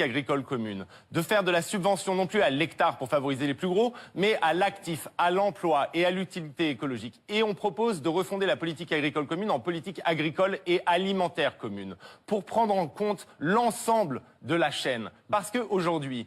agricole commune, de faire de la subvention non plus à l'hectare pour favoriser les plus gros, mais à l'actif, à l'emploi et à l'utilité écologique. Et on propose de refonder la politique agricole commune en politique agricole et alimentaire commune, pour prendre en compte l'ensemble de la chaîne. Parce qu'aujourd'hui,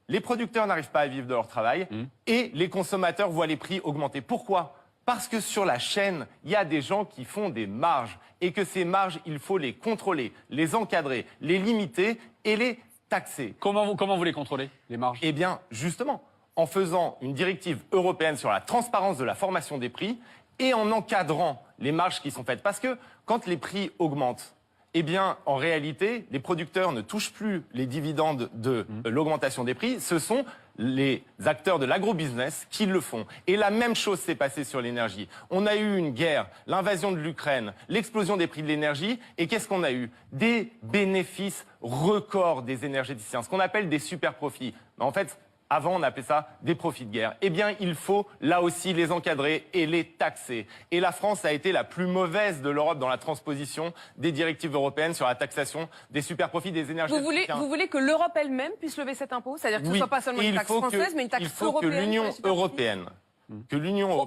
les producteurs n'arrivent pas à vivre de leur travail et les consommateurs voient les prix augmenter. Pourquoi ? Parce que sur la chaîne, il y a des gens qui font des marges et que ces marges, il faut les contrôler, les encadrer, les limiter et les taxer. Comment vous les contrôlez, les marges? Eh bien, justement, en faisant une directive européenne sur la transparence de la formation des prix et en encadrant les marges qui sont faites. Parce que quand les prix augmentent, eh bien, en réalité, les producteurs ne touchent plus les dividendes de l'augmentation des prix. Ce sont les acteurs de l'agrobusiness qui le font. Et la même chose s'est passée sur l'énergie. On a eu une guerre, l'invasion de l'Ukraine, l'explosion des prix de l'énergie. Et qu'est-ce qu'on a eu? Des bénéfices records des énergéticiens, ce qu'on appelle des super profits. En fait, avant, on appelait ça des profits de guerre. Eh bien, il faut, là aussi, les encadrer et les taxer. Et la France a été la plus mauvaise de l'Europe dans la transposition des directives européennes sur la taxation des super profits des énergies. Vous voulez que l'Europe elle-même puisse lever cet impôt? C'est-à-dire que ce ne soit pas seulement une taxe française, mais une taxe européenne? Il faut que l'Union européenne...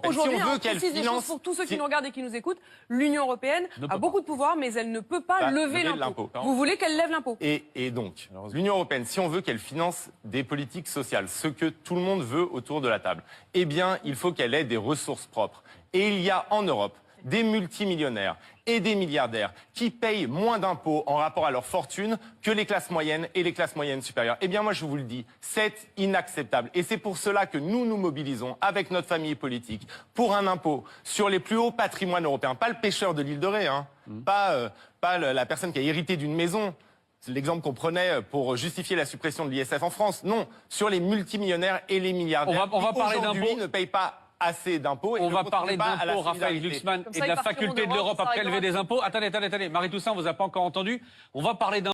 Aujourd'hui, si on veut qu'elle finance, pour tous ceux qui nous regardent et qui nous écoutent, l'Union européenne a beaucoup de pouvoir, mais elle ne peut pas lever l'impôt. Vous voulez qu'elle lève l'impôt? Et donc, l'Union européenne, si on veut qu'elle finance des politiques sociales, ce que tout le monde veut autour de la table, eh bien, il faut qu'elle ait des ressources propres. Et il y a en Europe des multimillionnaires et des milliardaires qui payent moins d'impôts en rapport à leur fortune que les classes moyennes et les classes moyennes supérieures. Eh bien, moi, je vous le dis, c'est inacceptable. Et c'est pour cela que nous nous mobilisons avec notre famille politique pour un impôt sur les plus hauts patrimoines européens. Pas le pêcheur de l'île de Ré, hein. Pas la personne qui a hérité d'une maison. C'est l'exemple qu'on prenait pour justifier la suppression de l'ISF en France. Non, sur les multimillionnaires et les milliardaires On va parler d'impôts. Aujourd'hui ne payent pas assez d'impôts. On va parler d'impôts, Raphaël Glucksmann, et de la faculté de l'Europe à prélever des impôts. Attendez, Marie Toussaint, on vous a pas encore entendu. On va parler d'impôts.